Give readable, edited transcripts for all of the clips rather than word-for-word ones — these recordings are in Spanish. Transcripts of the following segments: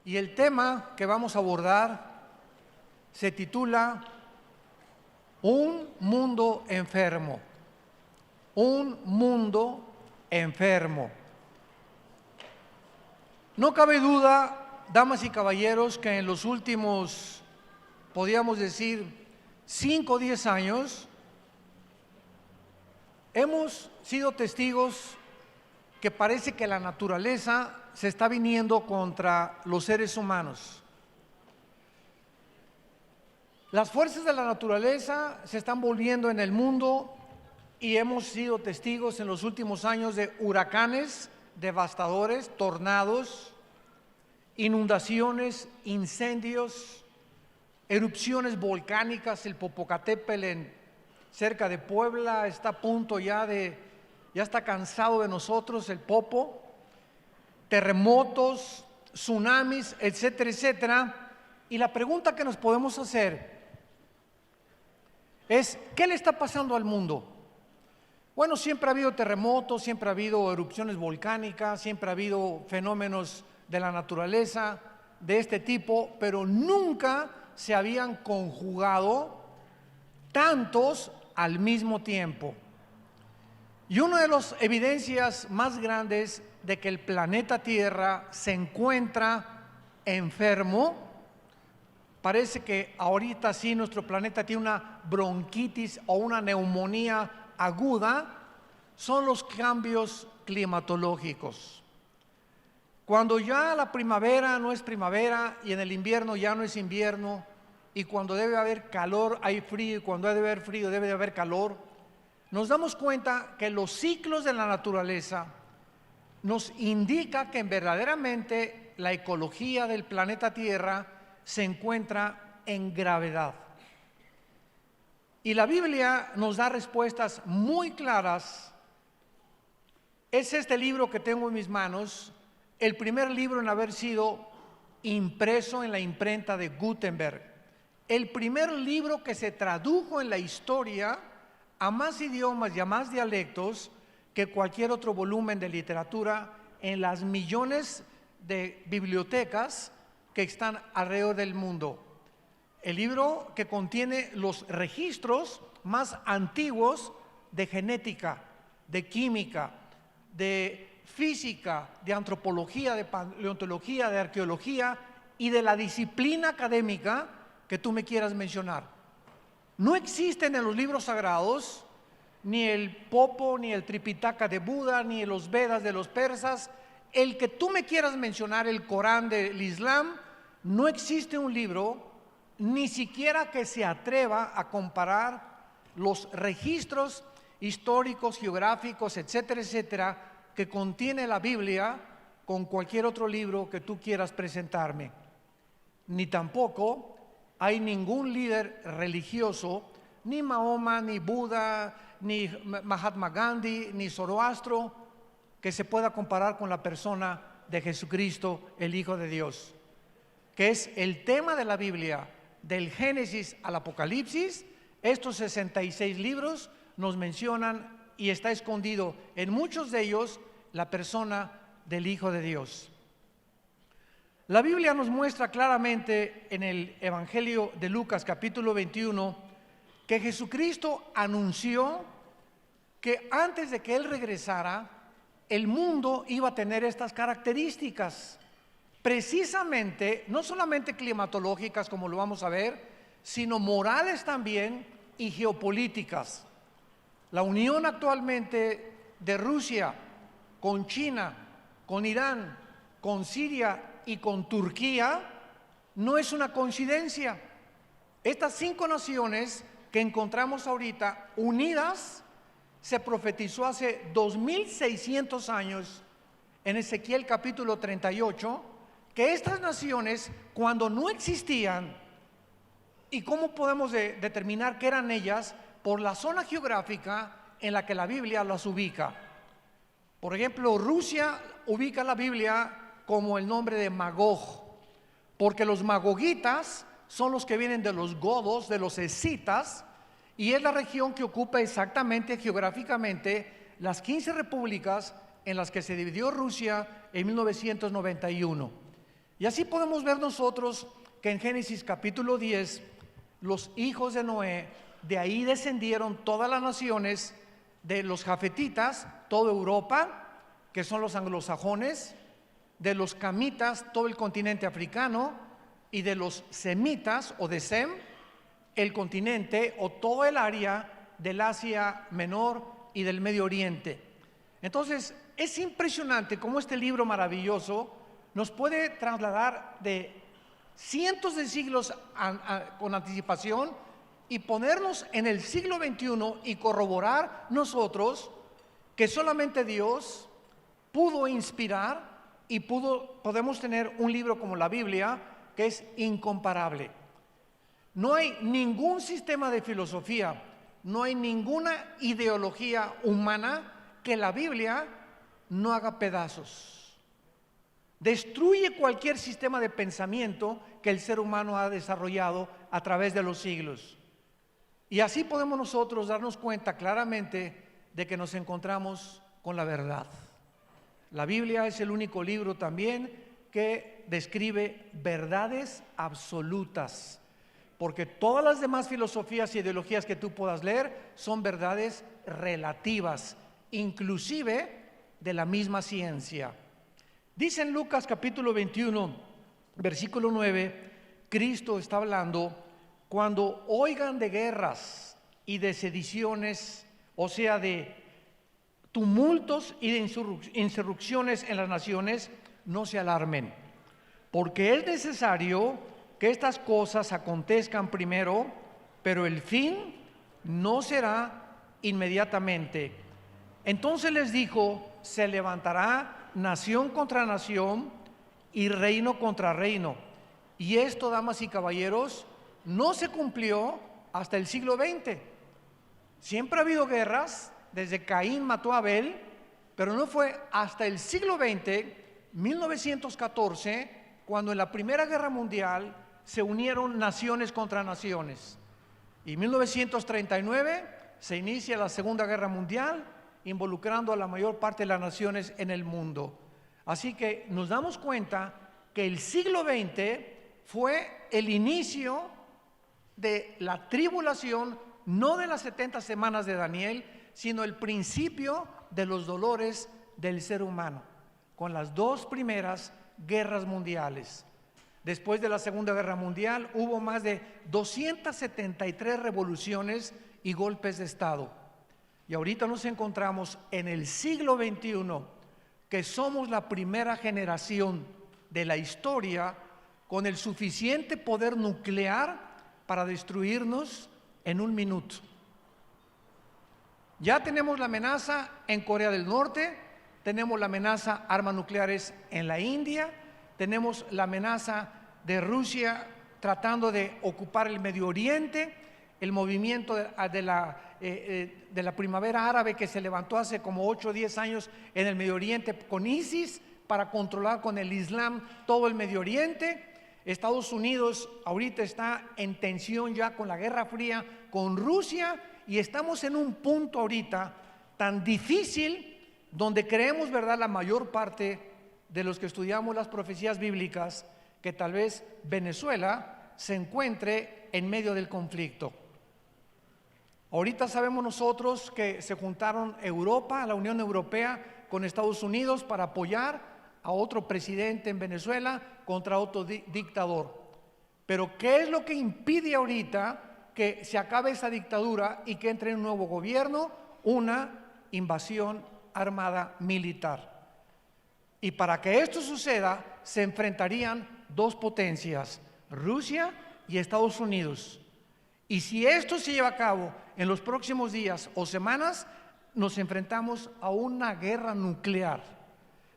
Y el tema que vamos a abordar se titula Un mundo enfermo. Un mundo enfermo. No cabe duda, damas y caballeros, que en los últimos, podríamos decir, 5 o 10 años, hemos sido testigos que parece que la naturaleza se está viniendo contra los seres humanos. Las fuerzas de la naturaleza se están volviendo en el mundo y hemos sido testigos en los últimos años de huracanes devastadores, tornados, inundaciones, incendios, erupciones volcánicas. El Popocatépetl cerca de Puebla está a punto ya está cansado de nosotros, el Popo. Terremotos, tsunamis, etcétera, etcétera. Y la pregunta que nos podemos hacer es, ¿qué le está pasando al mundo? Bueno, siempre ha habido terremotos, siempre ha habido erupciones volcánicas, siempre ha habido fenómenos de la naturaleza de este tipo, pero nunca se habían conjugado tantos al mismo tiempo. Y una de las evidencias más grandes de que el planeta Tierra se encuentra enfermo, parece que ahorita sí nuestro planeta tiene una bronquitis o una neumonía aguda, son los cambios climatológicos. Cuando ya la primavera no es primavera y en el invierno ya no es invierno, y cuando debe haber calor hay frío, y cuando debe haber frío debe de haber calor, nos damos cuenta que los ciclos de la naturaleza nos indica que verdaderamente la ecología del planeta Tierra se encuentra en gravedad. Y la Biblia nos da respuestas muy claras. Es este libro que tengo en mis manos, el primer libro en haber sido impreso en la imprenta de Gutenberg, el primer libro que se tradujo en la historia a más idiomas y a más dialectos que cualquier otro volumen de literatura en las millones de bibliotecas que están alrededor del mundo. El libro que contiene los registros más antiguos de genética, de química, de física, de antropología, de paleontología, de arqueología y de la disciplina académica que tú me quieras mencionar. No existen en los libros sagrados ni el Popo, ni el Tripitaka de Buda, ni los Vedas de los persas, el que tú me quieras mencionar, el Corán del Islam. No existe un libro, ni siquiera que se atreva a comparar los registros históricos, geográficos, etcétera, etcétera, que contiene la Biblia con cualquier otro libro que tú quieras presentarme. Ni tampoco hay ningún líder religioso, ni Mahoma, ni Buda, ni Mahatma Gandhi, ni Zoroastro, que se pueda comparar con la persona de Jesucristo, el Hijo de Dios, que es el tema de la Biblia, del Génesis al Apocalipsis. Estos 66 libros nos mencionan y está escondido en muchos de ellos la persona del Hijo de Dios. La Biblia nos muestra claramente en el Evangelio de Lucas capítulo 21 que Jesucristo anunció que antes de que Él regresara, el mundo iba a tener estas características, precisamente, no solamente climatológicas como lo vamos a ver, sino morales también y geopolíticas. La unión actualmente de Rusia con China, con Irán, con Siria y con Turquía no es una coincidencia. Estas 5 naciones que encontramos ahorita unidas, se profetizó hace 2600 años en Ezequiel capítulo 38, que estas naciones, cuando no existían, ¿y cómo podemos determinar qué eran ellas? Por la zona geográfica en la que la Biblia las ubica. Por ejemplo, Rusia ubica la Biblia como el nombre de Magog, porque los magogitas son los que vienen de los godos, de los escitas, y es la región que ocupa exactamente geográficamente las 15 repúblicas en las que se dividió Rusia en 1991. Y así podemos ver nosotros que en Génesis capítulo 10, los hijos de Noé, de ahí descendieron todas las naciones de los jafetitas, toda Europa, que son los anglosajones, de los camitas, todo el continente africano, y de los semitas o de Sem, el continente o todo el área del Asia Menor y del Medio Oriente. Entonces, es impresionante cómo este libro maravilloso nos puede trasladar de cientos de siglos con anticipación y ponernos en el siglo XXI y corroborar nosotros que solamente Dios pudo inspirar y podemos tener un libro como la Biblia que es incomparable. No hay ningún sistema de filosofía, no hay ninguna ideología humana que la Biblia no haga pedazos. Destruye cualquier sistema de pensamiento que el ser humano ha desarrollado a través de los siglos. Y así podemos nosotros darnos cuenta claramente de que nos encontramos con la verdad. La Biblia es el único libro también que describe verdades absolutas, porque todas las demás filosofías y ideologías que tú puedas leer son verdades relativas, inclusive de la misma ciencia. Dice en Lucas capítulo 21, versículo 9, Cristo está hablando: cuando oigan de guerras y de sediciones, o sea, de tumultos y de insurrecciones en las naciones, no se alarmen, porque es necesario que estas cosas acontezcan primero, pero el fin no será inmediatamente. Entonces les dijo: se levantará nación contra nación y reino contra reino. Y esto, damas y caballeros, no se cumplió hasta el siglo XX. Siempre ha habido guerras, desde Caín mató a Abel, pero no fue hasta el siglo XX, 1914, cuando en la Primera Guerra Mundial se unieron naciones contra naciones. Y en 1939 se inicia la Segunda Guerra Mundial, involucrando a la mayor parte de las naciones en el mundo. Así que nos damos cuenta que el siglo XX fue el inicio de la tribulación, no de las 70 semanas de Daniel, sino el principio de los dolores del ser humano, con las dos primeras guerras mundiales. Después de la Segunda Guerra Mundial hubo más de 273 revoluciones y golpes de Estado. Y ahorita nos encontramos en el siglo XXI, que somos la primera generación de la historia con el suficiente poder nuclear para destruirnos en un minuto. Ya tenemos la amenaza en Corea del Norte, tenemos la amenaza armas nucleares en la India, tenemos la amenaza de Rusia tratando de ocupar el Medio Oriente, el movimiento de la primavera árabe que se levantó hace como 8 o 10 años en el Medio Oriente con ISIS para controlar con el Islam todo el Medio Oriente. Estados Unidos ahorita está en tensión ya con la Guerra Fría con Rusia, y estamos en un punto ahorita tan difícil donde creemos, ¿verdad?, la mayor parte de los que estudiamos las profecías bíblicas, que tal vez Venezuela se encuentre en medio del conflicto. Ahorita sabemos nosotros que se juntaron Europa, la Unión Europea, con Estados Unidos para apoyar a otro presidente en Venezuela contra otro dictador. Pero ¿qué es lo que impide ahorita que se acabe esa dictadura y que entre un nuevo gobierno? Una invasión armada militar. Y para que esto suceda, se enfrentarían dos potencias, Rusia y Estados Unidos. Y si esto se lleva a cabo en los próximos días o semanas, nos enfrentamos a una guerra nuclear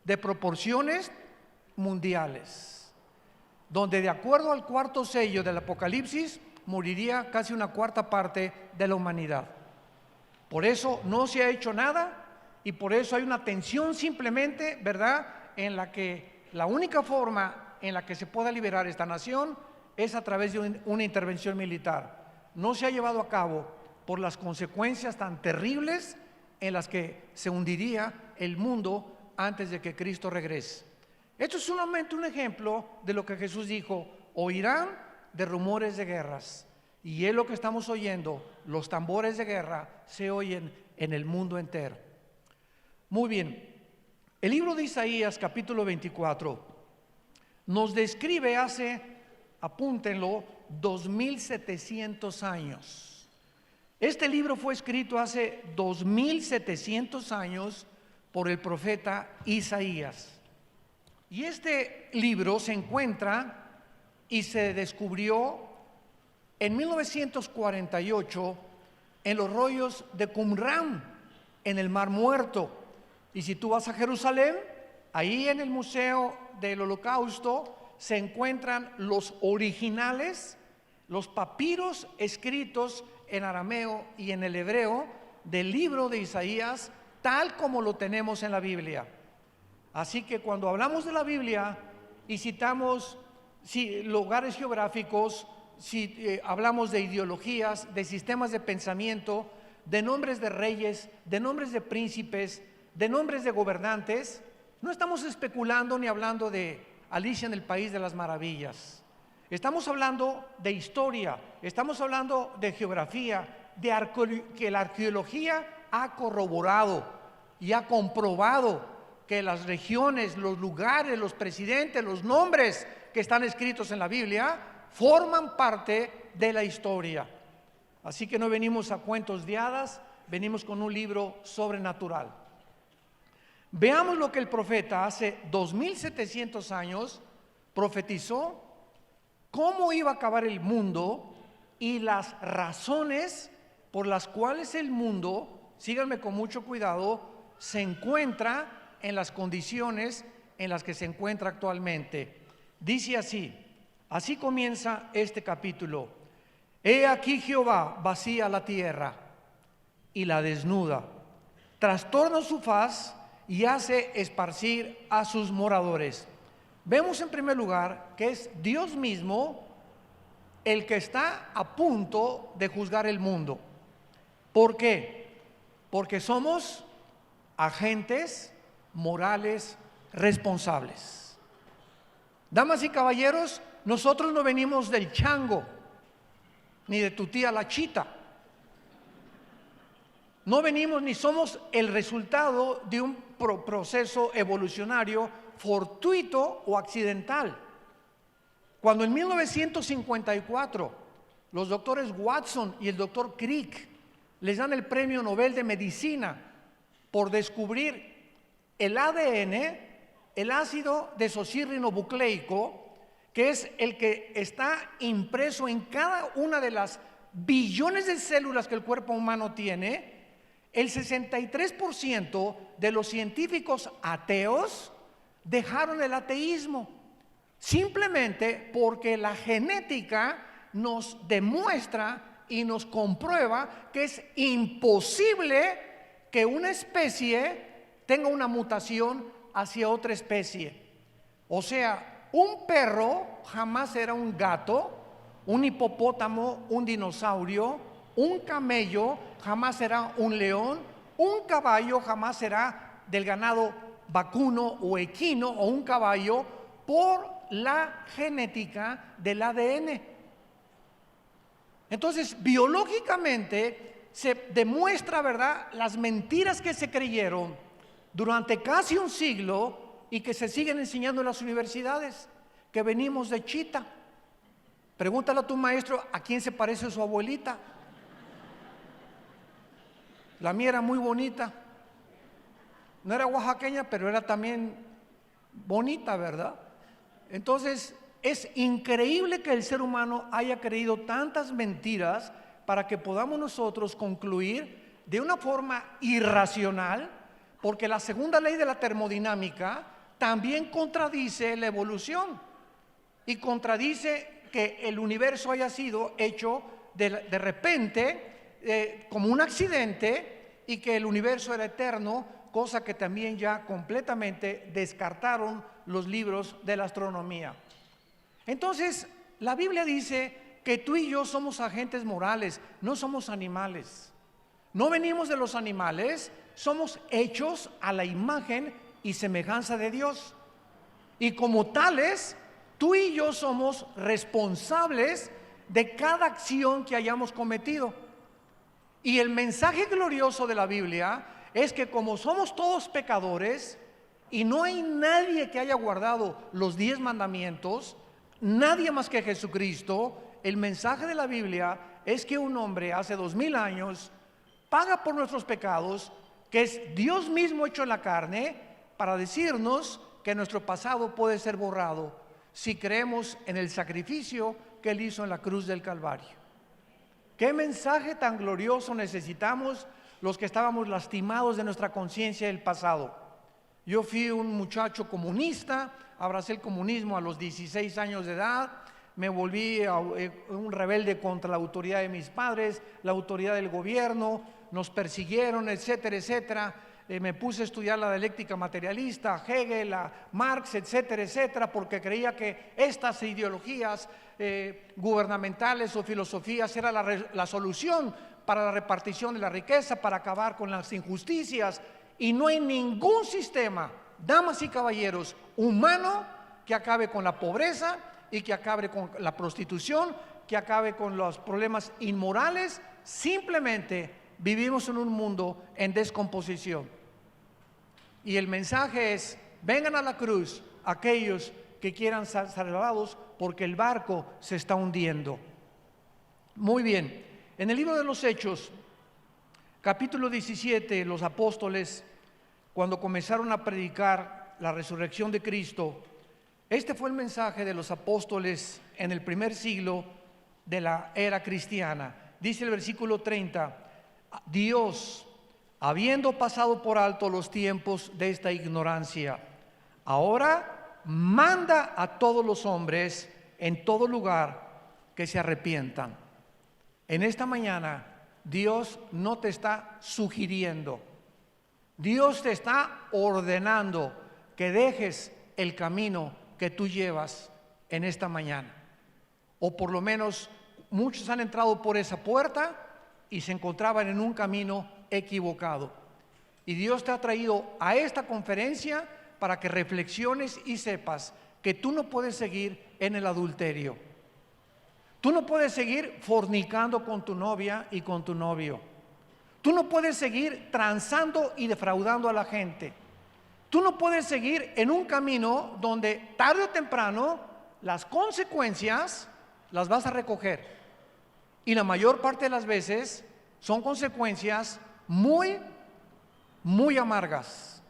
de proporciones mundiales, donde de acuerdo al cuarto sello del Apocalipsis, moriría casi una cuarta parte de la humanidad. Por eso no se ha hecho nada y por eso hay una tensión simplemente, ¿verdad?, en la que la única forma en la que se pueda liberar esta nación es a través de una intervención militar. No se ha llevado a cabo por las consecuencias tan terribles en las que se hundiría el mundo antes de que Cristo regrese. Esto es solamente un ejemplo de lo que Jesús dijo: oirán de rumores de guerras. Y es lo que estamos oyendo. Los tambores de guerra se oyen en el mundo entero. Muy bien, el libro de Isaías capítulo 24 nos describe hace, apúntenlo, 2700 años. Este libro fue escrito hace 2700 años por el profeta Isaías. Y este libro se encuentra y se descubrió en 1948 en los rollos de Qumran, en el Mar Muerto. Y si tú vas a Jerusalén, ahí en el Museo del Holocausto se encuentran los originales, los papiros escritos en arameo y en el hebreo del libro de Isaías, tal como lo tenemos en la Biblia. Así que cuando hablamos de la Biblia y citamos lugares geográficos, hablamos de ideologías, de sistemas de pensamiento, de nombres de reyes, de nombres de príncipes, de nombres de gobernantes, no estamos especulando ni hablando de Alicia en el País de las Maravillas. Estamos hablando de historia, estamos hablando de geografía, que la arqueología ha corroborado y ha comprobado que las regiones, los lugares, los presidentes, los nombres que están escritos en la Biblia forman parte de la historia. Así que no venimos a cuentos de hadas, venimos con un libro sobrenatural. Veamos lo que el profeta hace 2700 años profetizó, cómo iba a acabar el mundo y las razones por las cuales el mundo, síganme con mucho cuidado, se encuentra en las condiciones en las que se encuentra actualmente. Dice así comienza este capítulo: He aquí Jehová vacía la tierra y la desnuda, trastorna su faz y hace esparcir a sus moradores. Vemos en primer lugar que es Dios mismo el que está a punto de juzgar el mundo. ¿Por qué? Porque somos agentes morales responsables. Damas y caballeros, nosotros no venimos del chango, ni de tu tía la chita. No venimos ni somos el resultado de un proceso evolucionario fortuito o accidental. Cuando en 1954 los doctores Watson y el doctor Crick les dan el premio Nobel de Medicina por descubrir el ADN, el ácido desoxirribonucleico, que es el que está impreso en cada una de las billones de células que el cuerpo humano tiene, el 63% de los científicos ateos dejaron el ateísmo, simplemente porque la genética nos demuestra y nos comprueba que es imposible que una especie tenga una mutación hacia otra especie. O sea, un perro jamás será un gato, un hipopótamo, un dinosaurio, un camello jamás será un león, un caballo jamás será del ganado vacuno o equino o un caballo, por la genética del ADN. Entonces, biológicamente se demuestra, ¿verdad?, las mentiras que se creyeron durante casi un siglo y que se siguen enseñando en las universidades, que venimos de chita. Pregúntale a tu maestro a quién se parece su abuelita. La mía era muy bonita. No era oaxaqueña, pero era también bonita, ¿verdad? Entonces, es increíble que el ser humano haya creído tantas mentiras para que podamos nosotros concluir de una forma irracional, porque la segunda ley de la termodinámica también contradice la evolución y contradice que el universo haya sido hecho de repente como un accidente y que el universo era eterno, cosa que también ya completamente descartaron los libros de la astronomía. Entonces, la Biblia dice que tú y yo somos agentes morales, no somos animales. No venimos de los animales, somos hechos a la imagen y semejanza de Dios. Y como tales, tú y yo somos responsables de cada acción que hayamos cometido. Y el mensaje glorioso de la Biblia es que como somos todos pecadores y no hay nadie que haya guardado los 10 mandamientos, nadie más que Jesucristo, el mensaje de la Biblia es que un hombre hace 2000 años paga por nuestros pecados, que es Dios mismo hecho en la carne, para decirnos que nuestro pasado puede ser borrado si creemos en el sacrificio que Él hizo en la cruz del Calvario. ¿Qué mensaje tan glorioso necesitamos los que estábamos lastimados de nuestra conciencia del pasado? Yo fui un muchacho comunista, abracé el comunismo a los 16 años de edad, me volví un rebelde contra la autoridad de mis padres, la autoridad del gobierno, nos persiguieron, etcétera, etcétera. Me puse a estudiar la dialéctica materialista, a Hegel, a Marx, etcétera, etcétera, porque creía que estas ideologías gubernamentales o filosofías era la solución para la repartición de la riqueza, para acabar con las injusticias. Y no hay ningún sistema, damas y caballeros, humano que acabe con la pobreza y que acabe con la prostitución, que acabe con los problemas inmorales. Simplemente vivimos en un mundo en descomposición. Y el mensaje es: vengan a la cruz aquellos que quieran ser salvados, porque el barco se está hundiendo. Muy bien, en el libro de los Hechos, capítulo 17, los apóstoles, cuando comenzaron a predicar la resurrección de Cristo, este fue el mensaje de los apóstoles en el primer siglo de la era cristiana. Dice el versículo 30: Dios, habiendo pasado por alto los tiempos de esta ignorancia, ahora manda a todos los hombres en todo lugar que se arrepientan. En esta mañana Dios no te está sugiriendo, Dios te está ordenando que dejes el camino que tú llevas en esta mañana. O por lo menos muchos han entrado por esa puerta y se encontraban en un camino equivocado. Y Dios te ha traído a esta conferencia para que reflexiones y sepas que tú no puedes seguir en el adulterio. Tú no puedes seguir fornicando con tu novia y con tu novio. Tú no puedes seguir transando y defraudando a la gente. Tú no puedes seguir en un camino donde tarde o temprano las consecuencias las vas a recoger. Y la mayor parte de las veces son consecuencias muy amargas,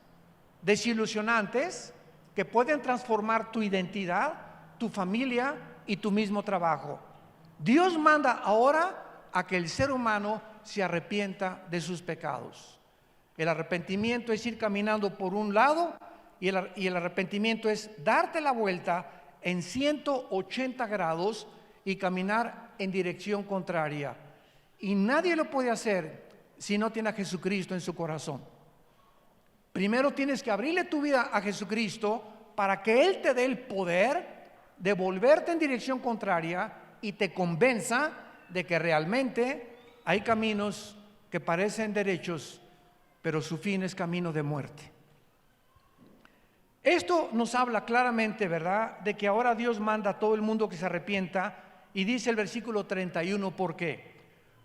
desilusionantes, que pueden transformar tu identidad, tu familia y tu mismo trabajo. Dios manda ahora a que el ser humano se arrepienta de sus pecados. El arrepentimiento es ir caminando por un lado y el arrepentimiento es darte la vuelta en 180 grados y caminar en dirección contraria. Y nadie lo puede hacer si no tiene a Jesucristo en su corazón. Primero tienes que abrirle tu vida a Jesucristo para que Él te dé el poder de volverte en dirección contraria y te convenza de que realmente hay caminos que parecen derechos, pero su fin es camino de muerte. Esto nos habla claramente, ¿verdad?, de que ahora Dios manda a todo el mundo que se arrepienta, y dice el versículo 31, ¿por qué?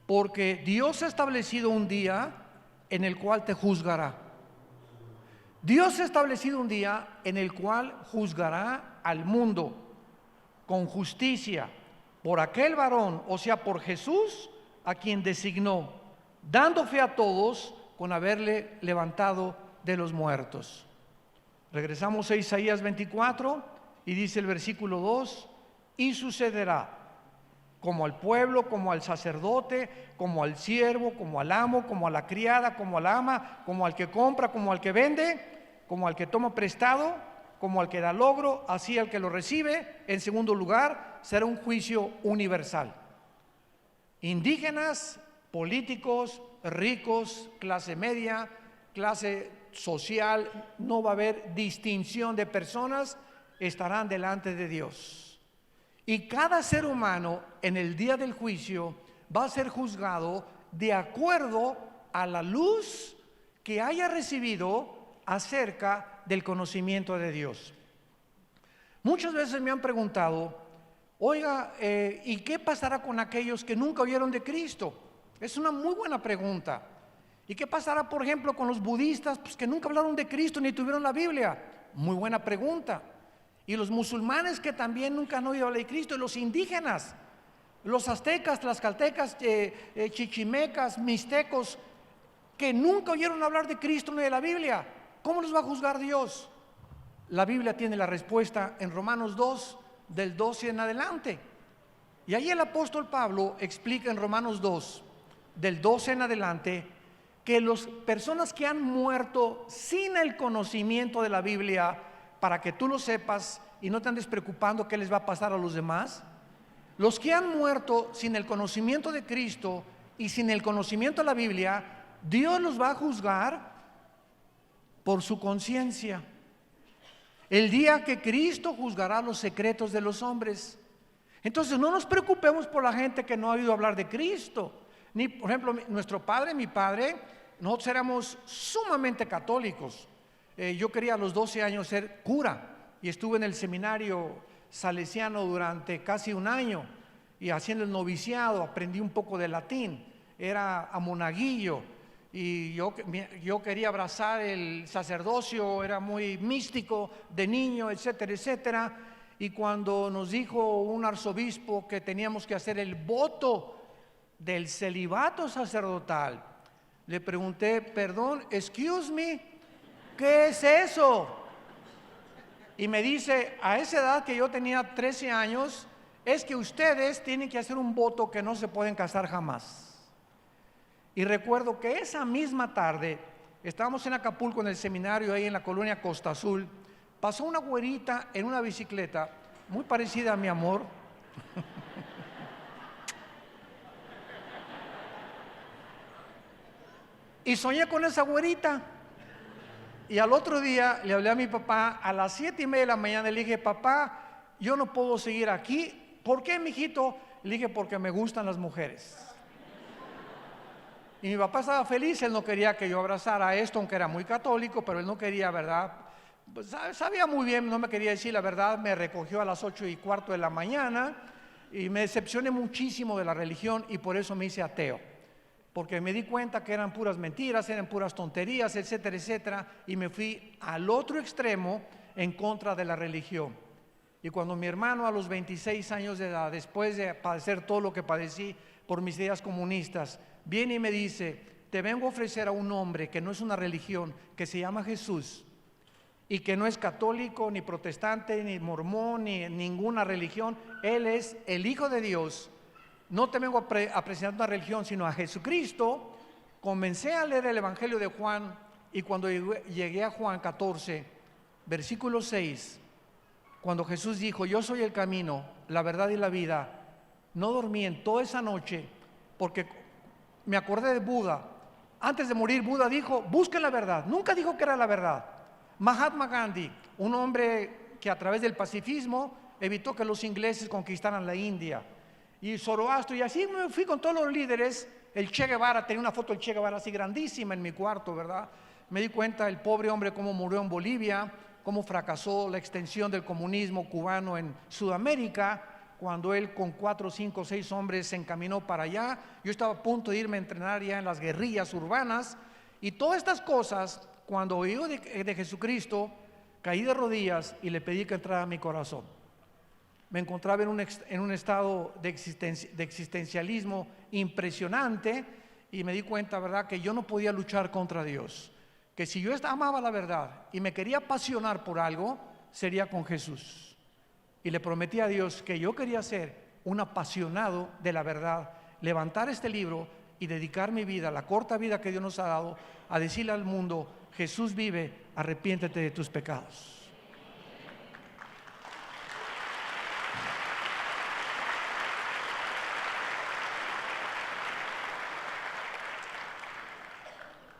Porque Dios ha establecido un día en el cual te juzgará. Dios ha establecido un día en el cual juzgará al mundo con justicia por aquel varón, o sea, por Jesús, a quien designó, dando fe a todos con haberle levantado de los muertos. Regresamos a Isaías 24 y dice el versículo 2: Y sucederá, como al pueblo, como al sacerdote, como al siervo, como al amo, como a la criada, como al ama, como al que compra, como al que vende, como al que toma prestado, como al que da logro, así al que lo recibe. En segundo lugar, será un juicio universal. Indígenas, políticos, ricos, clase media, clase social, no va a haber distinción de personas, estarán delante de Dios. Y cada ser humano en el día del juicio va a ser juzgado de acuerdo a la luz que haya recibido acerca del conocimiento de Dios. Muchas veces me han preguntado, oiga, ¿y qué pasará con aquellos que nunca oyeron de Cristo? Es una muy buena pregunta. ¿Y qué pasará, por ejemplo, con los budistas, pues, que nunca hablaron de Cristo ni tuvieron la Biblia? Muy buena pregunta. Y los musulmanes que también nunca han oído hablar de Cristo, y los indígenas, los aztecas, tlaxcaltecas, chichimecas, mixtecos, que nunca oyeron hablar de Cristo ni de la Biblia, ¿cómo los va a juzgar Dios? La Biblia tiene la respuesta en Romanos 2, del 12 en adelante. Y ahí el apóstol Pablo explica en Romanos 2, del 12 en adelante, que las personas que han muerto sin el conocimiento de la Biblia, para que tú lo sepas y no te andes preocupando qué les va a pasar a los demás, los que han muerto sin el conocimiento de Cristo y sin el conocimiento de la Biblia, Dios los va a juzgar por su conciencia. El día que Cristo juzgará los secretos de los hombres. Entonces no nos preocupemos por la gente que no ha oído hablar de Cristo. Ni, por ejemplo, nuestro padre, mi padre, nosotros éramos sumamente católicos. Yo quería a los 12 años ser cura y estuve en el seminario salesiano durante casi un año y haciendo el noviciado aprendí un poco de latín, era a monaguillo y yo quería abrazar el sacerdocio, era muy místico de niño, etcétera, etcétera. Y cuando nos dijo un arzobispo que teníamos que hacer el voto del celibato sacerdotal, le pregunté, perdón, excuse me, ¿qué es eso? Y me dice, a esa edad que yo tenía 13 años, es que ustedes tienen que hacer un voto que no se pueden casar jamás. Y recuerdo que esa misma tarde, estábamos en Acapulco en el seminario, ahí en la colonia Costa Azul, pasó una güerita en una bicicleta, muy parecida a mi amor. Y soñé con esa güerita. Y al otro día le hablé a mi papá a las 7:30 de la mañana. Le dije, papá, yo no puedo seguir aquí. ¿Por qué, mijito? Le dije, porque me gustan las mujeres. Y mi papá estaba feliz, él no quería que yo abrazara esto, aunque era muy católico, pero él no quería, ¿verdad? Pues sabía muy bien, no me quería decir la verdad. Me recogió a las 8:15 de la mañana y me decepcioné muchísimo de la religión y por eso me hice ateo. Porque me di cuenta que eran puras mentiras, eran puras tonterías, etcétera, etcétera, y me fui al otro extremo en contra de la religión. Y cuando mi hermano a los 26 años de edad, después de padecer todo lo que padecí por mis ideas comunistas, viene y me dice, te vengo a ofrecer a un hombre que no es una religión, que se llama Jesús, y que no es católico, ni protestante, ni mormón, ni ninguna religión. Él es el Hijo de Dios. No te vengo a presentar una religión, sino a Jesucristo. Comencé a leer el Evangelio de Juan y cuando llegué a Juan 14, versículo 6, cuando Jesús dijo, yo soy el camino, la verdad y la vida, no dormí en toda esa noche porque me acordé de Buda. Antes de morir, Buda dijo, busquen la verdad. Nunca dijo que era la verdad. Mahatma Gandhi, un hombre que a través del pacifismo evitó que los ingleses conquistaran la India. Y Zoroastro, y así me fui con todos los líderes. El Che Guevara, tenía una foto del Che Guevara así grandísima en mi cuarto, ¿verdad? Me di cuenta el pobre hombre cómo murió en Bolivia, cómo fracasó la extensión del comunismo cubano en Sudamérica, cuando él con 4, 5, 6 hombres se encaminó para allá. Yo estaba a punto de irme a entrenar ya en las guerrillas urbanas. Y todas estas cosas, cuando oí de Jesucristo, caí de rodillas y le pedí que entrara a mi corazón. Me encontraba en un estado de existencialismo impresionante y me di cuenta, ¿verdad?, que yo no podía luchar contra Dios. Que si yo amaba la verdad y me quería apasionar por algo, sería con Jesús. y le prometí a Dios que yo quería ser un apasionado de la verdad, levantar este libro y dedicar mi vida, la corta vida que Dios nos ha dado, a decirle al mundo: Jesús vive, arrepiéntete de tus pecados.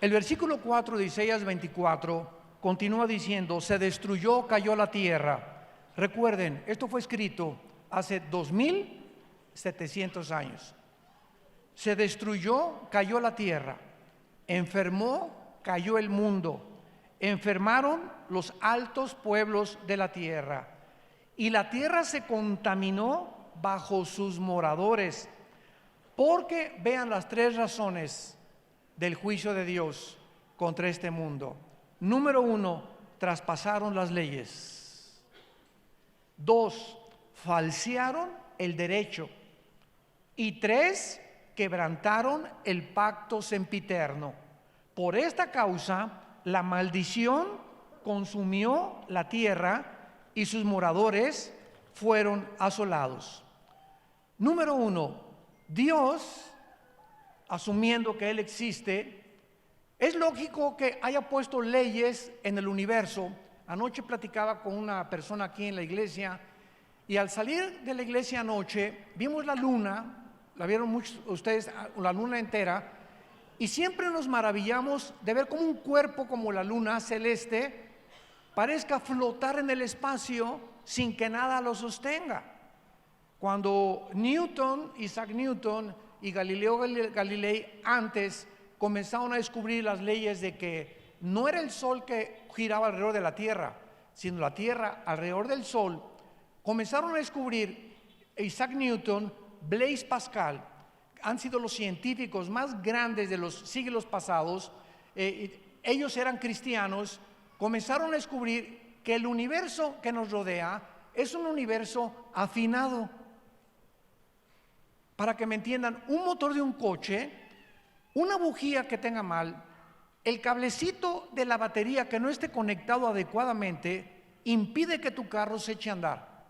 El versículo 4 de Isaías 24 continúa diciendo: se destruyó, cayó la tierra. Recuerden, esto fue escrito hace 2700 años. Se destruyó, cayó la tierra. Enfermó, cayó el mundo. Enfermaron los altos pueblos de la tierra. Y la tierra se contaminó bajo sus moradores. Porque vean las 3 razones del juicio de Dios contra este mundo. Número 1, traspasaron las leyes. 2, falsearon el derecho. Y 3, quebrantaron el pacto sempiterno. Por esta causa, la maldición consumió la tierra y sus moradores fueron asolados. Número 1, Dios, asumiendo que Él existe, es lógico que haya puesto leyes en el universo. Anoche platicaba con una persona aquí en la iglesia, y al salir de la iglesia anoche vimos la luna, la vieron muchos ustedes, la luna entera, y siempre nos maravillamos de ver cómo un cuerpo como la luna celeste parezca flotar en el espacio sin que nada lo sostenga. Cuando Isaac Newton y Galileo Galilei antes comenzaron a descubrir las leyes de que no era el sol que giraba alrededor de la tierra, sino la tierra alrededor del sol, comenzaron a descubrir Isaac Newton, Blaise Pascal, han sido los científicos más grandes de los siglos pasados. Ellos eran cristianos, comenzaron a descubrir que el universo que nos rodea es un universo afinado. Para que me entiendan, un motor de un coche, una bujía que tenga mal, el cablecito de la batería que no esté conectado adecuadamente, impide que tu carro se eche a andar.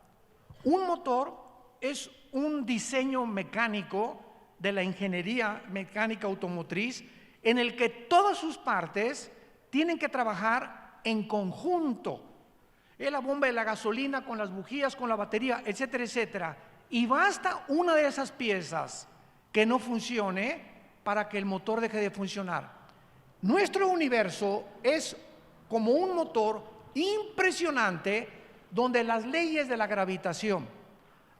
Un motor es un diseño mecánico de la ingeniería mecánica automotriz, en el que todas sus partes tienen que trabajar en conjunto. La bomba de la gasolina con las bujías, con la batería, etcétera, etcétera. Y basta una de esas piezas que no funcione para que el motor deje de funcionar. Nuestro universo es como un motor impresionante, donde las leyes de la gravitación,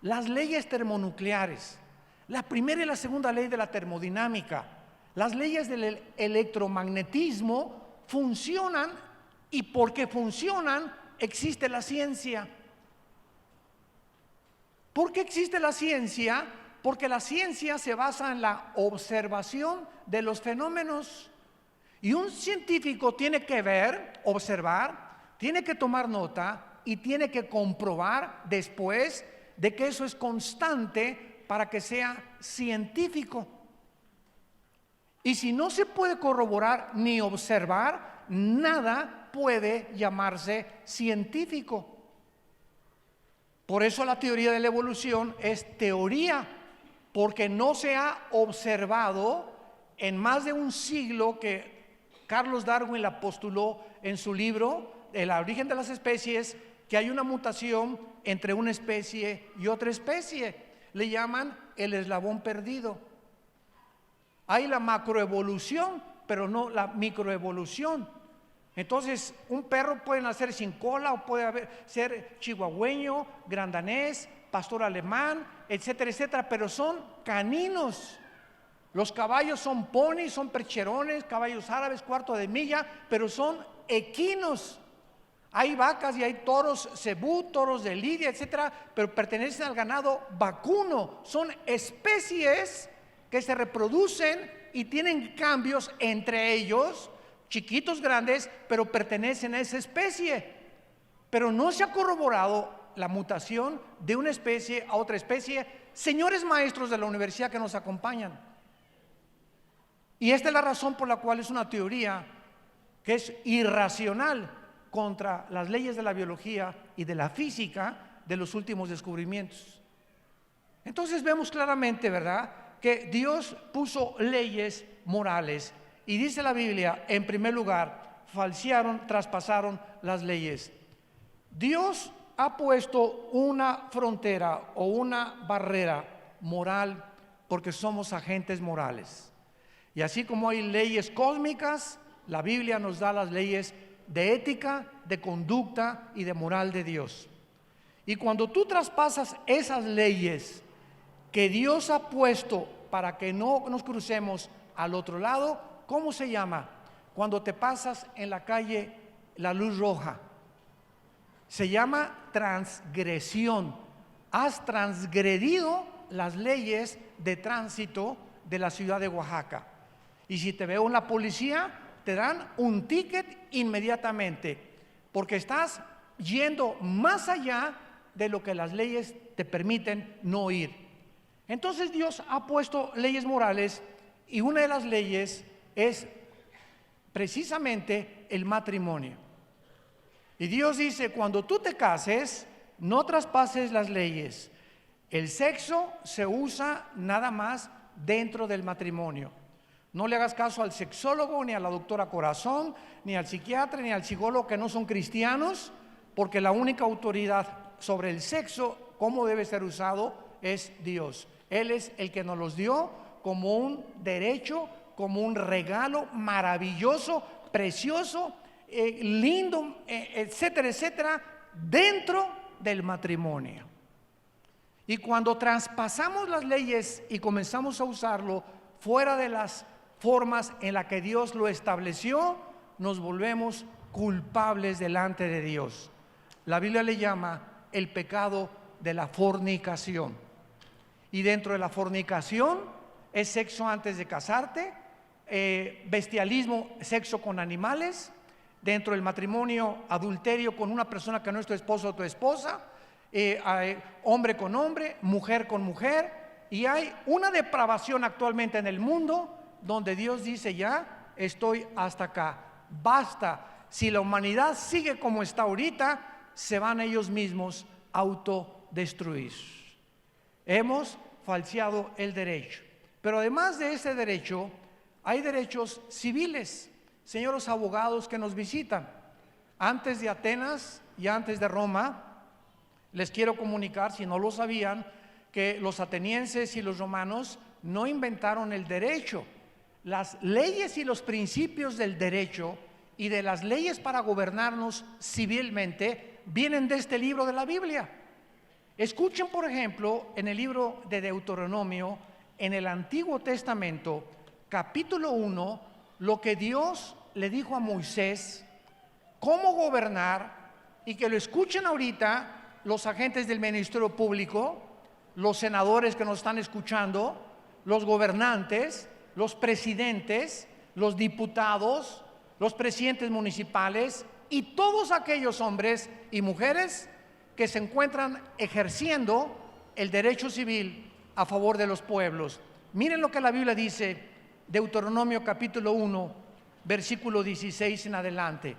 las leyes termonucleares, la primera y la segunda ley de la termodinámica, las leyes del electromagnetismo funcionan, y porque funcionan existe la ciencia. ¿Por qué existe la ciencia? Porque la ciencia se basa en la observación de los fenómenos. Y un científico tiene que ver, observar, tiene que tomar nota y tiene que comprobar después de que eso es constante para que sea científico. Y si no se puede corroborar ni observar, nada puede llamarse científico. Por eso la teoría de la evolución es teoría, porque no se ha observado en más de un siglo que Carlos Darwin la postuló en su libro El origen de las especies, que hay una mutación entre una especie y otra especie. Le llaman el eslabón perdido. Hay la macroevolución, pero no la microevolución. Entonces, un perro puede nacer sin cola, o puede ser chihuahueño, grandanés, pastor alemán, etcétera, etcétera, pero son caninos. Los caballos son ponis, son percherones, caballos árabes, cuarto de milla, pero son equinos. Hay vacas y hay toros cebú, toros de lidia, etcétera, pero pertenecen al ganado vacuno. Son especies que se reproducen y tienen cambios entre ellos, chiquitos, grandes, pero pertenecen a esa especie. Pero no se ha corroborado la mutación de una especie a otra especie. Señores maestros de la universidad que nos acompañan, y esta es la razón por la cual es una teoría que es irracional contra las leyes de la biología y de la física, de los últimos descubrimientos. Entonces vemos claramente, ¿verdad?, que Dios puso leyes morales. Y dice la Biblia, en primer lugar, falsearon, traspasaron las leyes. Dios ha puesto una frontera o una barrera moral porque somos agentes morales. Y así como hay leyes cósmicas, la Biblia nos da las leyes de ética, de conducta y de moral de Dios. Y cuando tú traspasas esas leyes que Dios ha puesto para que no nos crucemos al otro lado, ¿cómo se llama? Cuando te pasas en la calle la luz roja. Se llama transgresión. Has transgredido las leyes de tránsito de la ciudad de Oaxaca. Y si te veo en la policía, te dan un ticket inmediatamente, porque estás yendo más allá de lo que las leyes te permiten no ir. Entonces Dios ha puesto leyes morales y una de las leyes es precisamente el matrimonio. Y Dios dice, cuando tú te cases, no traspases las leyes. El sexo se usa nada más dentro del matrimonio. No le hagas caso al sexólogo, ni a la doctora Corazón, ni al psiquiatra, ni al psicólogo que no son cristianos, porque la única autoridad sobre el sexo, cómo debe ser usado, es Dios. Él es el que nos los dio como un derecho, como un regalo maravilloso, precioso, lindo, etcétera, etcétera, dentro del matrimonio. Y cuando traspasamos las leyes y comenzamos a usarlo fuera de las formas en las que Dios lo estableció, nos volvemos culpables delante de Dios. La Biblia le llama el pecado de la fornicación. Y dentro de la fornicación es sexo antes de casarte, bestialismo, sexo con animales, dentro del matrimonio, adulterio con una persona que no es tu esposo o tu esposa, hombre con hombre, mujer con mujer. Y hay una depravación actualmente en el mundo donde Dios dice, ya estoy hasta acá, basta. Si la humanidad sigue como está ahorita, se van ellos mismos a autodestruir. Hemos falseado el derecho. Pero además de ese derecho, hay derechos civiles. Señores abogados que nos visitan, antes de Atenas y antes de Roma, les quiero comunicar, si no lo sabían, que los atenienses y los romanos no inventaron el derecho. Las leyes y los principios del derecho y de las leyes para gobernarnos civilmente vienen de este libro de la Biblia. Escuchen, por ejemplo, en el libro de Deuteronomio, en el Antiguo Testamento, capítulo 1, lo que Dios le dijo a Moisés, cómo gobernar, y que lo escuchen ahorita los agentes del Ministerio Público, los senadores que nos están escuchando, los gobernantes, los presidentes, los diputados, los presidentes municipales y todos aquellos hombres y mujeres que se encuentran ejerciendo el derecho civil a favor de los pueblos. Miren lo que la Biblia dice, Deuteronomio capítulo 1, versículo 16 en adelante.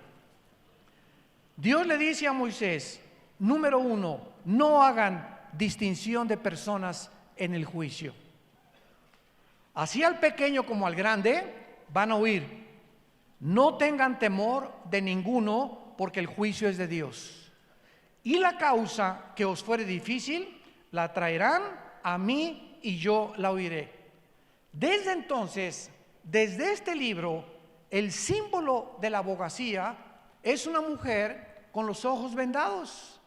Dios le dice a Moisés, número 1, no hagan distinción de personas en el juicio. Así al pequeño como al grande van a oír. No tengan temor de ninguno, porque el juicio es de Dios. Y la causa que os fuere difícil, la traerán a mí y yo la oiré. Desde entonces, desde este libro, el símbolo de la abogacía es una mujer con los ojos vendados.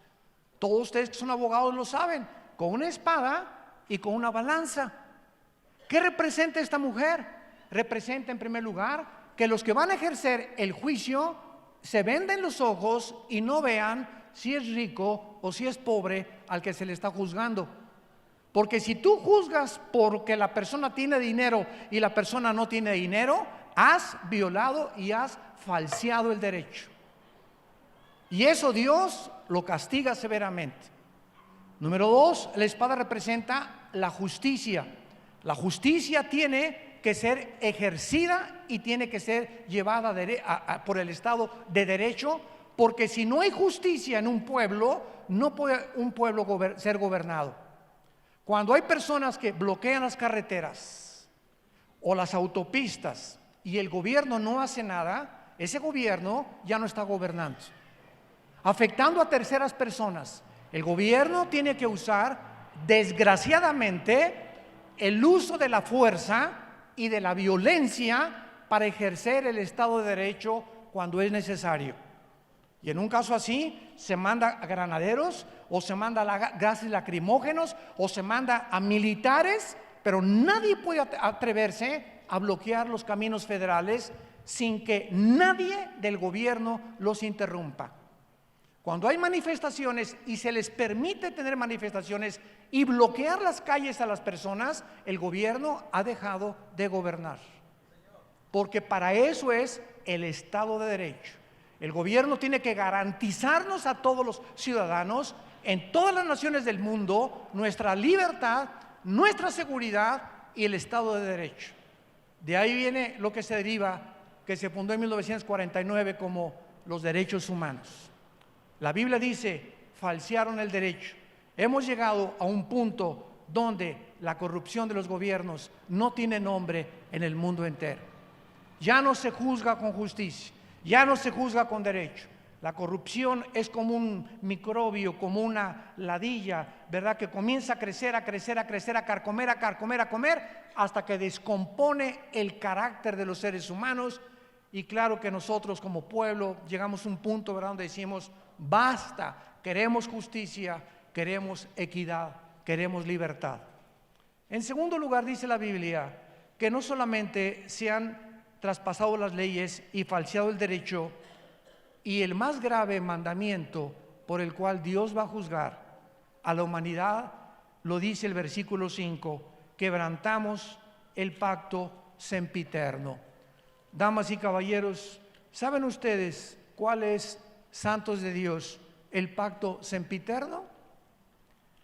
Todos ustedes que son abogados lo saben, con una espada y con una balanza. ¿Qué representa esta mujer? Representa en primer lugar que los que van a ejercer el juicio se venden los ojos y no vean si es rico o si es pobre al que se le está juzgando. Porque si tú juzgas porque la persona tiene dinero y la persona no tiene dinero, has violado y has falseado el derecho. Y eso Dios lo castiga severamente. Número 2, la espada representa la justicia. La justicia tiene que ser ejercida y tiene que ser llevada por el Estado de derecho, porque si no hay justicia en un pueblo, no puede un pueblo ser gobernado. Cuando hay personas que bloquean las carreteras o las autopistas y el gobierno no hace nada, ese gobierno ya no está gobernando, afectando a terceras personas. El gobierno tiene que usar, desgraciadamente, el uso de la fuerza y de la violencia para ejercer el Estado de Derecho cuando es necesario. Y en un caso así, se manda a granaderos, o se manda gases lacrimógenos, o se manda a militares, pero nadie puede atreverse a bloquear los caminos federales sin que nadie del gobierno los interrumpa. Cuando hay manifestaciones y se les permite tener manifestaciones y bloquear las calles a las personas, el gobierno ha dejado de gobernar. Porque para eso es el Estado de Derecho. El gobierno tiene que garantizarnos a todos los ciudadanos en todas las naciones del mundo nuestra libertad, nuestra seguridad y el Estado de Derecho. De ahí viene lo que se deriva, que se fundó en 1949 como los derechos humanos. La Biblia dice, falsearon el derecho. Hemos llegado a un punto donde la corrupción de los gobiernos no tiene nombre en el mundo entero. Ya no se juzga con justicia, ya no se juzga con derecho. La corrupción es como un microbio, como una ladilla, ¿verdad? Que comienza a crecer, a crecer, a crecer, a carcomer, a carcomer, a comer, hasta que descompone el carácter de los seres humanos. Y claro que nosotros como pueblo llegamos a un punto, ¿verdad?, donde decimos, basta, queremos justicia, queremos equidad, queremos libertad. En segundo lugar, dice la Biblia que no solamente se han traspasado las leyes y falseado el derecho, y el más grave mandamiento por el cual Dios va a juzgar a la humanidad, lo dice el versículo 5, quebrantamos el pacto sempiterno. Damas y caballeros, ¿saben ustedes cuál es, santos de Dios, el pacto sempiterno?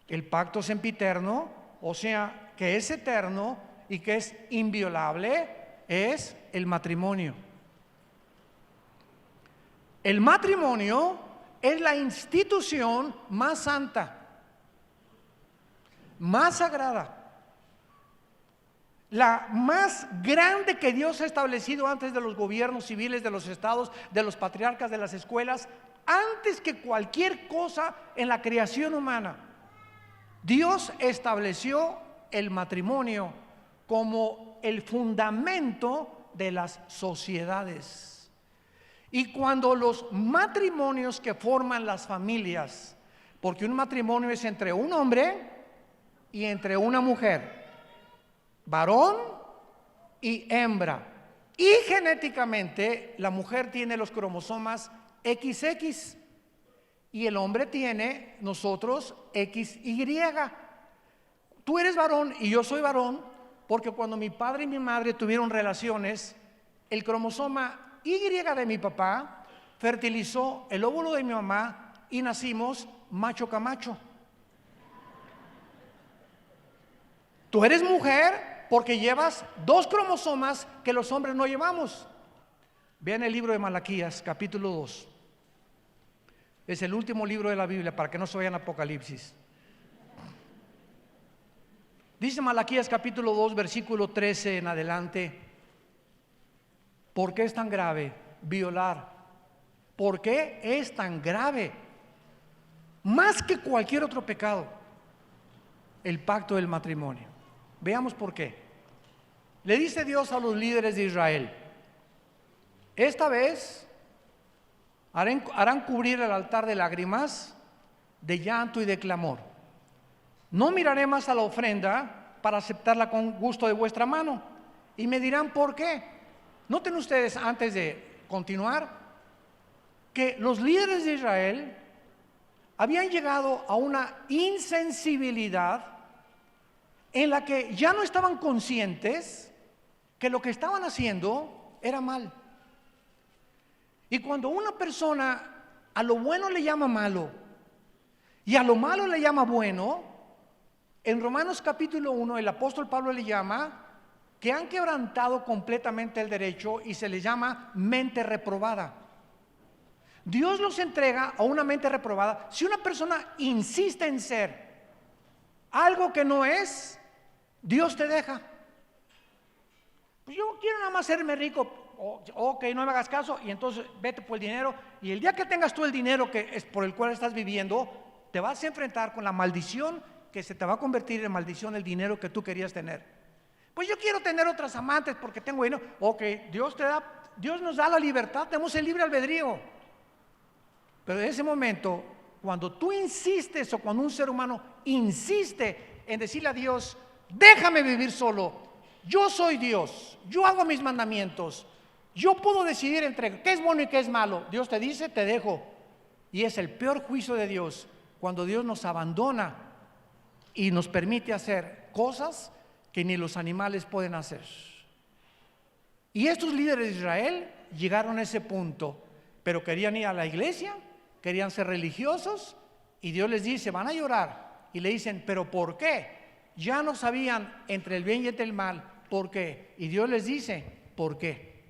El pacto sempiterno, o sea, que es eterno y que es inviolable, es el matrimonio. El matrimonio es la institución más santa, más sagrada, la más grande que Dios ha establecido antes de los gobiernos civiles, de los estados, de los patriarcas, de las escuelas, antes que cualquier cosa en la creación humana. Dios estableció el matrimonio como el fundamento de las sociedades. Y cuando los matrimonios que forman las familias, porque un matrimonio es entre un hombre y entre una mujer, varón y hembra, y genéticamente la mujer tiene los cromosomas XX y el hombre tiene, nosotros, XY. Tú eres varón y yo soy varón porque cuando mi padre y mi madre tuvieron relaciones, el cromosoma Y de mi papá fertilizó el óvulo de mi mamá y nacimos macho camacho. Tú eres mujer porque llevas 2 cromosomas que los hombres no llevamos. Vean el libro de Malaquías, capítulo 2. Es el último libro de la Biblia para que no se vayan a Apocalipsis. Dice Malaquías capítulo 2, versículo 13 en adelante. ¿Por qué es tan grave violar? ¿Por qué es tan grave? Más que cualquier otro pecado, el pacto del matrimonio. Veamos por qué. Le dice Dios a los líderes de Israel: esta vez harán cubrir el altar de lágrimas, de llanto y de clamor. No miraré más a la ofrenda para aceptarla con gusto de vuestra mano. Y me dirán ¿por qué? Noten ustedes, antes de continuar, que los líderes de Israel habían llegado a una insensibilidad en la que ya no estaban conscientes que lo que estaban haciendo era mal. Y cuando una persona a lo bueno le llama malo y a lo malo le llama bueno, en Romanos capítulo 1 el apóstol Pablo le llama que han quebrantado completamente el derecho y se les llama mente reprobada. Dios los entrega a una mente reprobada. Si una persona insiste en ser algo que no es, Dios te deja. Pues yo quiero nada más hacerme rico. Ok, no me hagas caso, y entonces vete por el dinero. Y el día que tengas tú el dinero que es por el cual estás viviendo, te vas a enfrentar con la maldición que se te va a convertir en maldición el dinero que tú querías tener. Pues yo quiero tener otras amantes porque tengo dinero. Ok, Dios nos da la libertad, tenemos el libre albedrío. Pero en ese momento, cuando tú insistes o cuando un ser humano insiste en decirle a Dios, déjame vivir solo, yo soy Dios, yo hago mis mandamientos, yo puedo decidir entre qué es bueno y qué es malo. Dios te dice, te dejo. Y es el peor juicio de Dios cuando Dios nos abandona y nos permite hacer cosas que ni los animales pueden hacer. Y estos líderes de Israel llegaron a ese punto, pero querían ir a la iglesia, querían ser religiosos, y Dios les dice, van a llorar, y le dicen, ¿pero por qué? Ya no sabían entre el bien y entre el mal, ¿por qué? Y Dios les dice, ¿por qué?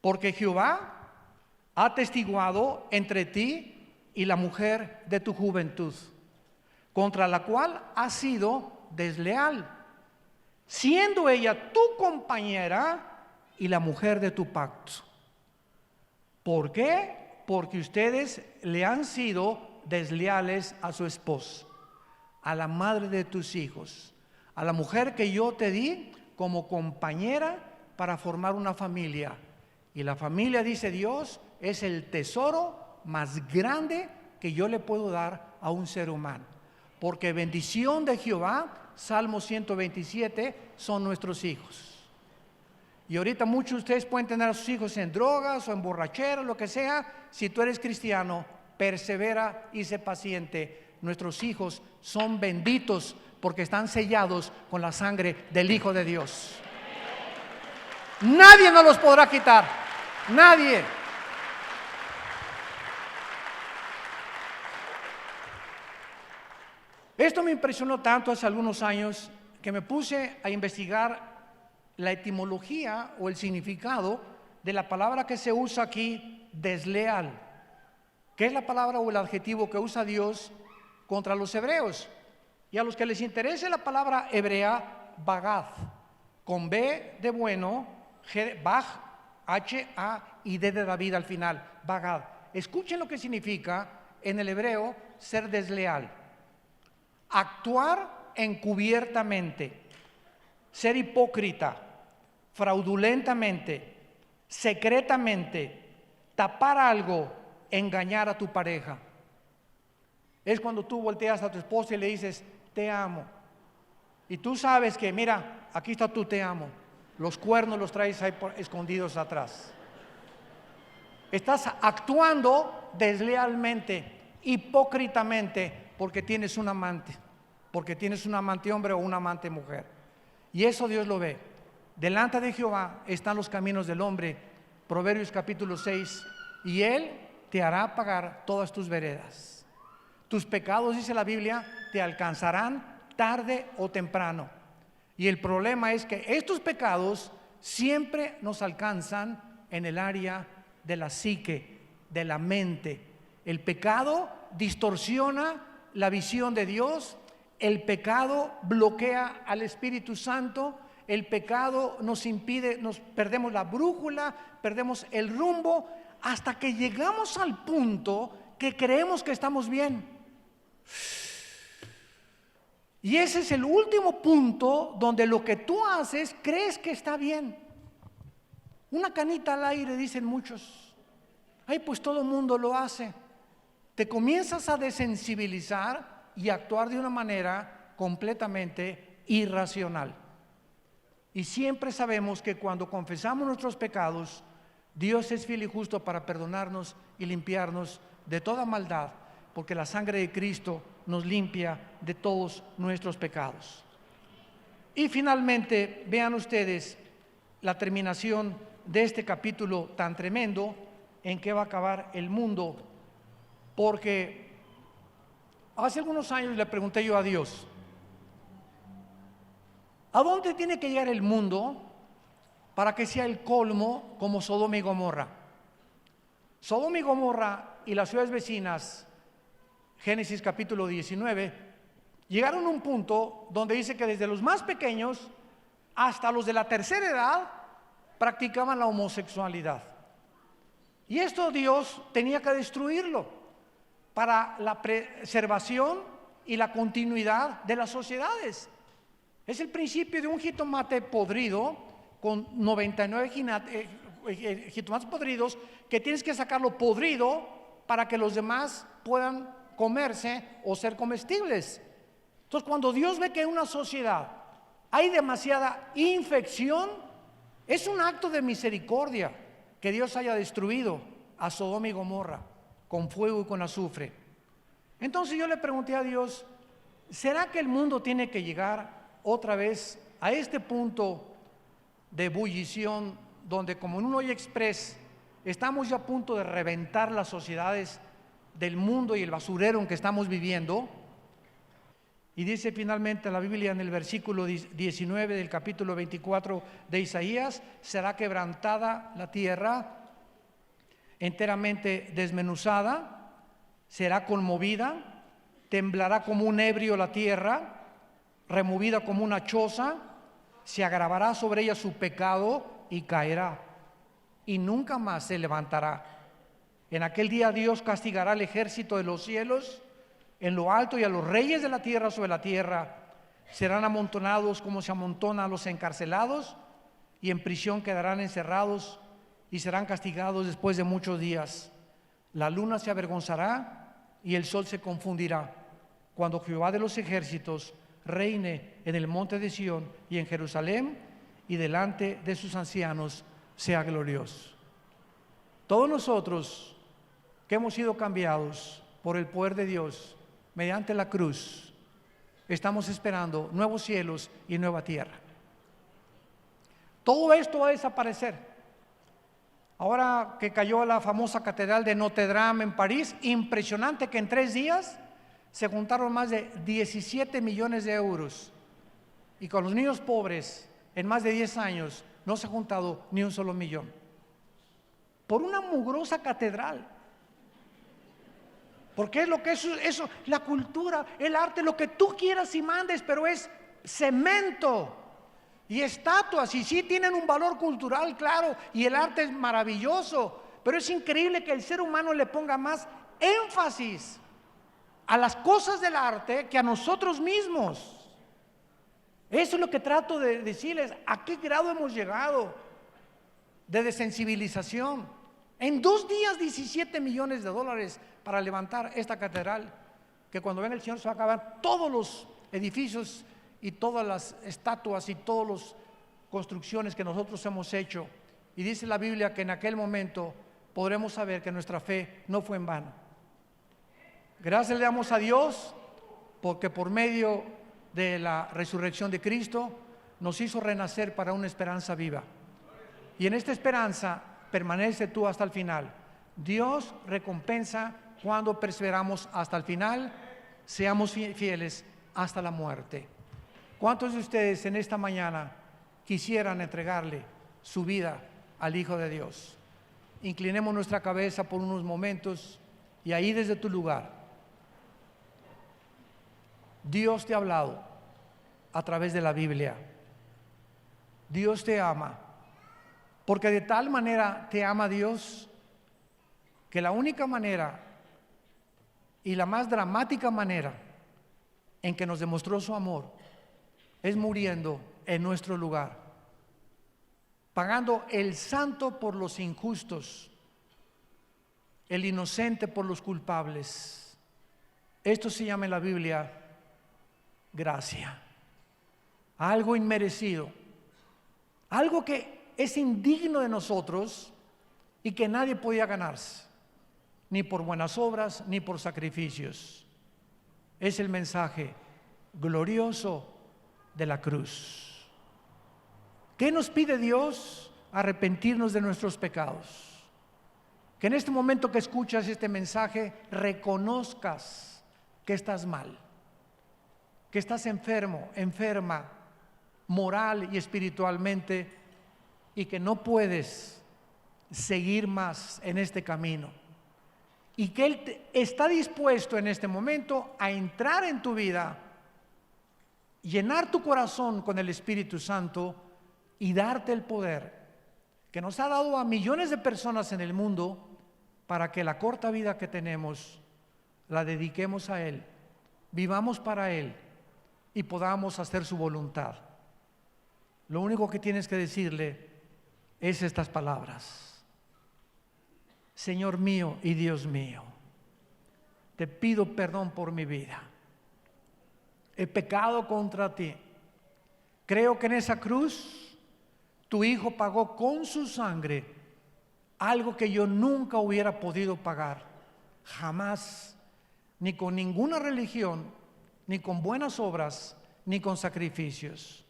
Porque Jehová ha atestiguado entre ti y la mujer de tu juventud, contra la cual has sido desleal, siendo ella tu compañera y la mujer de tu pacto. ¿Por qué? Porque ustedes le han sido desleales a su esposa, a la madre de tus hijos, a la mujer que yo te di como compañera para formar una familia. Y la familia, dice Dios, es el tesoro más grande que yo le puedo dar a un ser humano. Porque bendición de Jehová, Salmo 127, son nuestros hijos. Y ahorita muchos de ustedes pueden tener a sus hijos en drogas o en borrachera, lo que sea. Si tú eres cristiano, persevera y sé paciente. Nuestros hijos son benditos porque están sellados con la sangre del Hijo de Dios. Nadie nos los podrá quitar, nadie. Esto me impresionó tanto hace algunos años que me puse a investigar la etimología o el significado de la palabra que se usa aquí, desleal, que es la palabra o el adjetivo que usa Dios contra los hebreos. Y a los que les interese la palabra hebrea, bagad, con B de bueno, Baj, H-A y D de David al final, bagad. Escuchen lo que significa en el hebreo ser desleal: actuar encubiertamente, ser hipócrita, fraudulentamente, secretamente, tapar algo, engañar a tu pareja. Es cuando tú volteas a tu esposa y le dices, te amo. Y tú sabes que, mira, aquí está tu te amo. Los cuernos los traes ahí escondidos atrás. Estás actuando deslealmente, hipócritamente, porque tienes un amante. Porque tienes un amante hombre o una amante mujer. Y eso Dios lo ve. Delante de Jehová están los caminos del hombre, Proverbios capítulo 6, y Él te hará pagar todas tus veredas. Tus pecados, dice la Biblia, te alcanzarán tarde o temprano. Y el problema es que estos pecados siempre nos alcanzan en el área de la psique, de la mente. El pecado distorsiona la visión de Dios, el pecado bloquea al Espíritu Santo, el pecado nos impide, nos perdemos la brújula, perdemos el rumbo, hasta que llegamos al punto que creemos que estamos bien. Y ese es el último punto donde lo que tú haces crees que está bien. Una canita al aire, dicen muchos. Ay, pues todo el mundo lo hace. Te comienzas a desensibilizar y actuar de una manera completamente irracional. Y siempre sabemos que cuando confesamos nuestros pecados, Dios es fiel y justo para perdonarnos y limpiarnos de toda maldad, porque la sangre de Cristo nos limpia de todos nuestros pecados. Y finalmente, vean ustedes la terminación de este capítulo tan tremendo en que va a acabar el mundo, porque hace algunos años le pregunté yo a Dios, ¿a dónde tiene que llegar el mundo para que sea el colmo como Sodoma y Gomorra? Sodoma y Gomorra y las ciudades vecinas, Génesis capítulo 19, llegaron a un punto donde dice que desde los más pequeños hasta los de la tercera edad practicaban la homosexualidad. Y esto Dios tenía que destruirlo para la preservación y la continuidad de las sociedades. Es el principio de un jitomate podrido con 99 jitomates podridos, que tienes que sacarlo podrido para que los demás puedan comerse o ser comestibles. Entonces, cuando Dios ve que en una sociedad hay demasiada infección, es un acto de misericordia que Dios haya destruido a Sodoma y Gomorra con fuego y con azufre. Entonces yo le pregunté a Dios, ¿será que el mundo tiene que llegar otra vez a este punto de ebullición donde, como en un hoy express, estamos ya a punto de reventar las sociedades del mundo y el basurero en que estamos viviendo? Y dice finalmente la Biblia en el versículo 19 del capítulo 24 de Isaías: será quebrantada la tierra, enteramente desmenuzada, será conmovida, temblará como un ebrio la tierra, removida como una choza, se agravará sobre ella su pecado y caerá, y nunca más se levantará. En aquel día Dios castigará al ejército de los cielos en lo alto, y a los reyes de la tierra sobre la tierra. Serán amontonados como se amontonan los encarcelados, y en prisión quedarán encerrados y serán castigados después de muchos días. La luna se avergonzará y el sol se confundirá, cuando Jehová de los ejércitos reine en el monte de Sión y en Jerusalén, y delante de sus ancianos sea glorioso. Todos nosotros que hemos sido cambiados por el poder de Dios mediante la cruz, estamos esperando nuevos cielos y nueva tierra. Todo esto va a desaparecer. Ahora que cayó la famosa catedral de Notre Dame en París, impresionante que en 3 días se juntaron más de 17 millones de euros, y con los niños pobres en más de 10 años no se ha juntado ni un solo millón por una mugrosa catedral. Porque es lo que es eso, la cultura, el arte, lo que tú quieras y mandes, pero es cemento y estatuas, y sí tienen un valor cultural, claro, y el arte es maravilloso, pero es increíble que el ser humano le ponga más énfasis a las cosas del arte que a nosotros mismos. Eso es lo que trato de decirles, a qué grado hemos llegado de desensibilización. En 2 días, 17 millones de dólares para levantar esta catedral, que cuando venga el Señor se va a acabar todos los edificios y todas las estatuas y todas las construcciones que nosotros hemos hecho. Y dice la Biblia que en aquel momento podremos saber que nuestra fe no fue en vano. Gracias le damos a Dios porque por medio de la resurrección de Cristo nos hizo renacer para una esperanza viva. Y en esta esperanza permanece tú hasta el final. Dios recompensa cuando perseveramos hasta el final, seamos fieles hasta la muerte. ¿Cuántos de ustedes en esta mañana quisieran entregarle su vida al Hijo de Dios? Inclinemos nuestra cabeza por unos momentos, y ahí desde tu lugar, Dios te ha hablado a través de la Biblia. Dios te ama, porque de tal manera te ama Dios, que la única manera y la más dramática manera en que nos demostró su amor es muriendo en nuestro lugar, pagando el santo por los injustos, el inocente por los culpables. Esto se llama en la Biblia gracia, algo inmerecido, algo que es indigno de nosotros y que nadie podía ganarse, ni por buenas obras, ni por sacrificios. Es el mensaje glorioso de la cruz. ¿Qué nos pide Dios? Arrepentirnos de nuestros pecados. Que en este momento que escuchas este mensaje reconozcas que estás mal, que estás enfermo, enferma, moral y espiritualmente, y que no puedes seguir más en este camino. Y que Él está dispuesto en este momento a entrar en tu vida, llenar tu corazón con el Espíritu Santo y darte el poder que nos ha dado a millones de personas en el mundo para que la corta vida que tenemos la dediquemos a Él, vivamos para Él y podamos hacer su voluntad. Lo único que tienes que decirle es estas palabras: Señor mío y Dios mío, te pido perdón por mi vida. He pecado contra ti. Creo que en esa cruz tu Hijo pagó con su sangre algo que yo nunca hubiera podido pagar, jamás, ni con ninguna religión, ni con buenas obras, ni con sacrificios.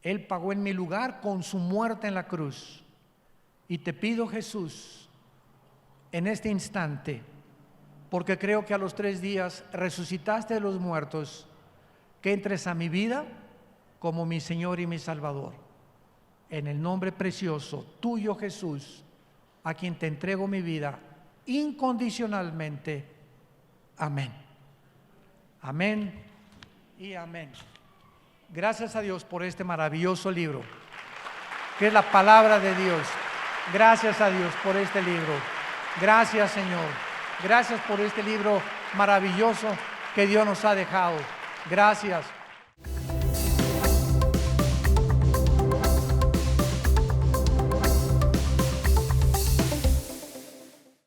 Él pagó en mi lugar con su muerte en la cruz. Y te pido, Jesús, en este instante, porque creo que a los 3 días resucitaste de los muertos, que entres a mi vida como mi Señor y mi Salvador. En el nombre precioso tuyo, Jesús, a quien te entrego mi vida incondicionalmente. Amén. Amén y amén. Gracias a Dios por este maravilloso libro, que es la palabra de Dios. Gracias a Dios por este libro. Gracias, Señor. Gracias por este libro maravilloso que Dios nos ha dejado. Gracias.